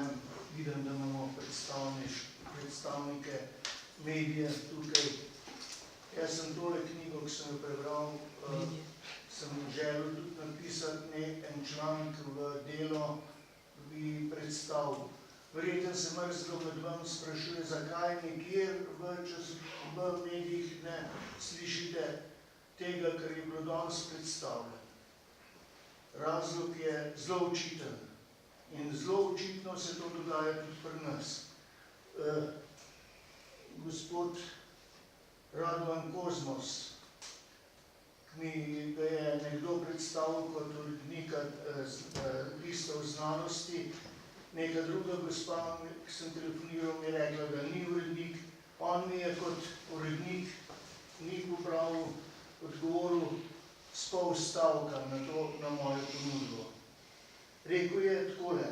začnem. Vidim, da imamo predstavnike medije tukaj. Jaz sem tole knjigo, ki sem jo prebral, sem želel tudi napisati en članek v Delo, bi predstavil. Verjetno se mrzlo med vam sprašuje, zakaj nikjer v medijih ne slišite tega, kar je bilo danes predstavljeno. Razlog je zelo očiten in zelo očitno se to dogaja tudi pri nas. Gospod Radovan Kozmos, ki mi ga je nekdo predstavil kot urednika listov znanosti, neka druga gospa, ki sem telefoniral, mi je rekla, da ni urednik. On mi je kot urednik ni popravil, odgovoril s pol stavka na mojo ponudbo. Rekel je takole,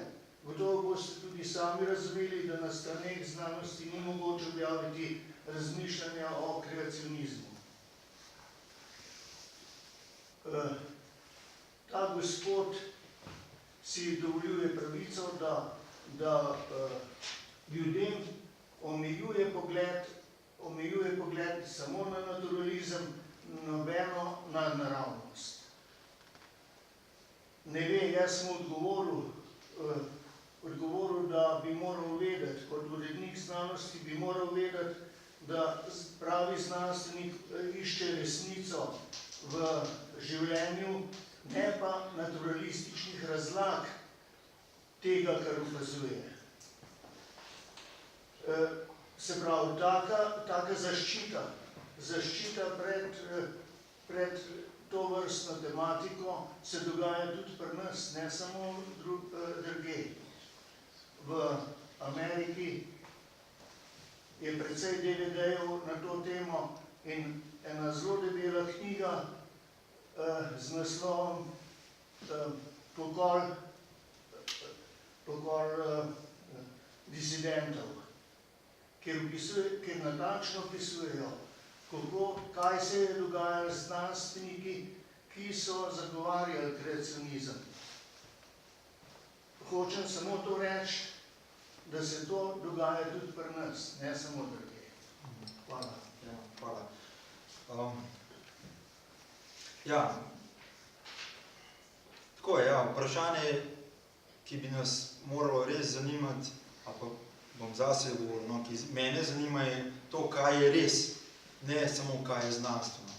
gotovo boste tudi sami razumeli, da na straneh znanosti ni mogoče objaviti razmišljanja o kreacionizmu. Ta gospod si dovoljuje pravico, da ljudem omejuje pogled samo na naturalizem, nobeno na naravnost. Ne ve, jaz sem odgovoril, da bi moral vedeti, kot urednik znanosti bi moral vedeti, da pravi znanstvenik išče resnico v življenju, ne pa naturalističnih razlag tega, kar opazuje. Se pravi, taka zaščita pred to vrstno tematiko se dogaja tudi pri nas, ne samo drugje. V Ameriki je precej DVD-jev na to temo in ena zelo debela knjiga z naslovom Pokol disidentov, kjer natančno opisujejo, kaj se je dogajalo z znanstveniki, ki so zagovarjali kreacionizem. Hočem samo to reči, da se to dogaja tudi pri nas, ne samo drugje. Hvala. Hvala. Tako je, vprašanje, ki bi nas moralo res zanimati, ali pa bom zase govoril, ki mene zanima je to, kaj je res, ne samo kaj je znanstveno.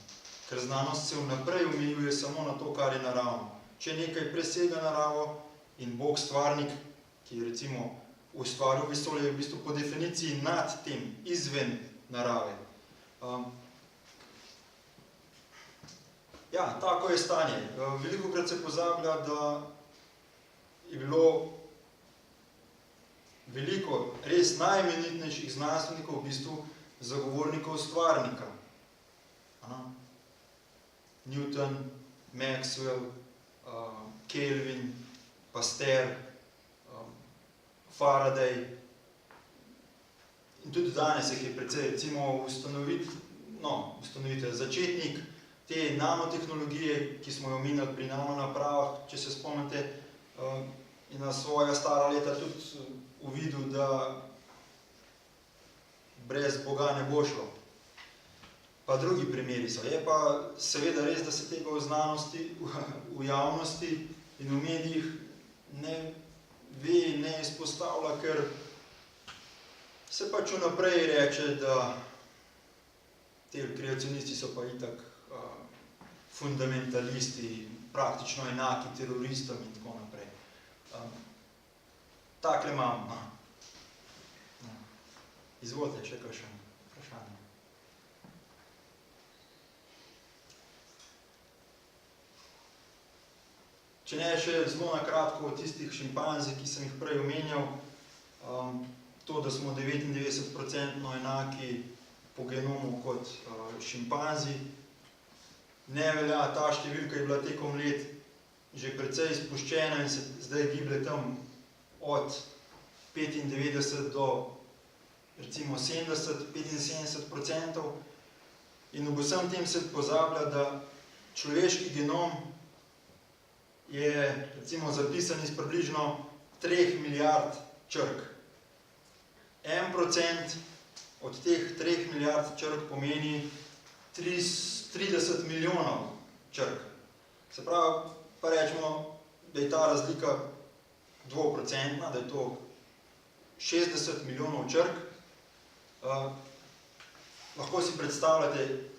Ker znanost se vnaprej omejuje samo na to, kar je naravno. Če nekaj presega naravo in Bog stvarnik, ki je recimo ustvaril vesolje, je v bistvu po definiciji nad tem, izven narave. Tako je stanje. Velikokrat se pozablja, da je bilo veliko res najimenitnejših znanstvenikov v bistvu zagovornikov stvarnika. Newton, Maxwell, Kelvin, Pasteur, Faraday. In tudi danes je precej, recimo, ustanovitelj, začetnik te nanotehnologije, ki smo jo omenjali pri nanonapravah, če se spomnite, in na svoja stara leta tudi uvidel, da brez Boga ne bo šlo. Pa drugi primeri so. Je pa seveda res, da se tega v znanosti, v javnosti in v medijih ne ve, ne izpostavlja, ker se pač vnaprej reče, da te kreacionisti so pa itak fundamentalisti, praktično enaki teroristom in tako naprej. Takle imam. Izvolite, še kakšno vprašanje. Če ne, še zelo na kratko o tistih šimpanzih, ki sem jih prej omenjal, to, da smo 99% enaki po genomu kot šimpanzi, ne velja, ta številka je bila tekom let že precej spuščena in se zdaj giblje tam od 95 do recimo 70-75%. In v vsem tem se pozablja, da človeški genom je recimo zapisan iz približno 3 milijard črk. 1% od teh 3 milijard črk pomeni 30 milijonov črk. Se pravi, pa rečemo, da je ta razlika 2%, da je to 60 milijonov črk. Lahko si predstavljate,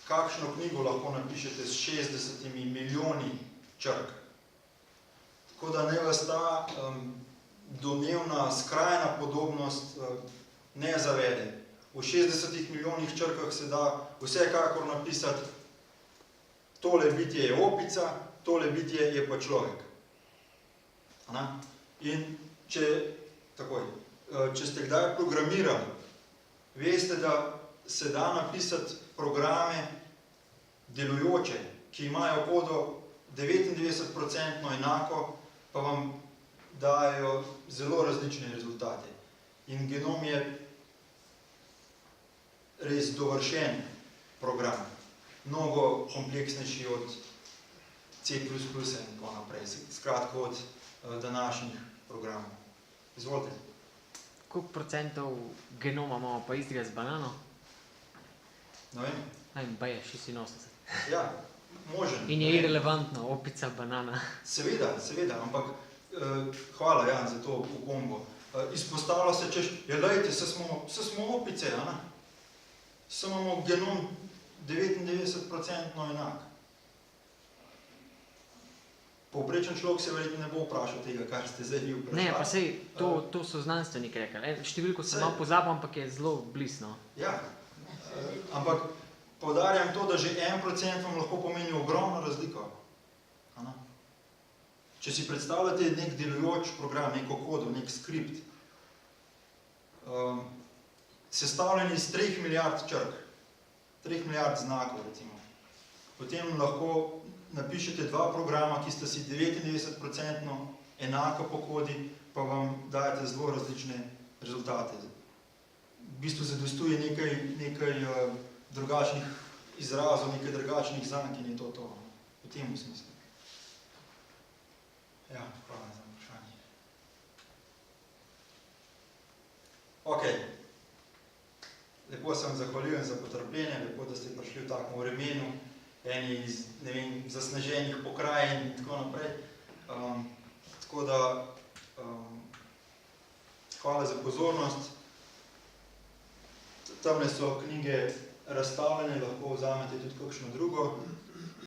kakšno knjigo lahko napišete s 60 milijoni črk. Tako da ne vas ta domnevna skrajna podobnost ne zavede. V 60 milijonih črkah se da vsekakor napisati, tole bitje je opica, tole bitje je pa človek. In če ste kdaj programirali, veste, da se da napisati programe delujoče, ki imajo kodo 99% enako, pa vam dajo zelo različne rezultate. In genom je res dovršen program, mnogo kompleksnejši od C++ in tako naprej, skratko od današnjih programov. Izvolite. Koliko procentov genoma imamo pa istega z banano? Ne vem. Baje, 86. Ja, možen. In je irelevantno, opica, banana. Seveda, ampak hvala, Jan, za to opombo. Izpostavlja se, češ, lejte, se smo opice, se imamo genom 99% enak. Povprečen človek se verjetno ne bo vprašal tega, kar ste zdaj vi vprašali. Ne, pa sej, to so znanstveniki rekli. Številko sem malo pozabil, ampak je zelo blizu. Ja, ampak poudarjam to, da že 1% vam lahko pomeni ogromno razliko. Če si predstavljate nek delujoč program, neko kodo, nek skript, sestavljen iz 3 milijard črk, 3 milijard znakov, recimo, potem lahko napišete dva programa, ki sta si 99% enaka po kodi, pa vam dajete zelo različne rezultate. V bistvu zadostuje nekaj drugačnih izrazov, nekaj drugačnih zank in je to. V tem smislu. Ja, hvala za vprašanje. Ok. Lepo se vam zahvaljujem za potrpljenje, lepo, da ste prišli v takem vremenu, eni iz, ne vem, zasneženih pokrajin in tako naprej. Tako da, hvala za pozornost. Tamle so knjige razstavljene, lahko vzamete tudi kakšno drugo.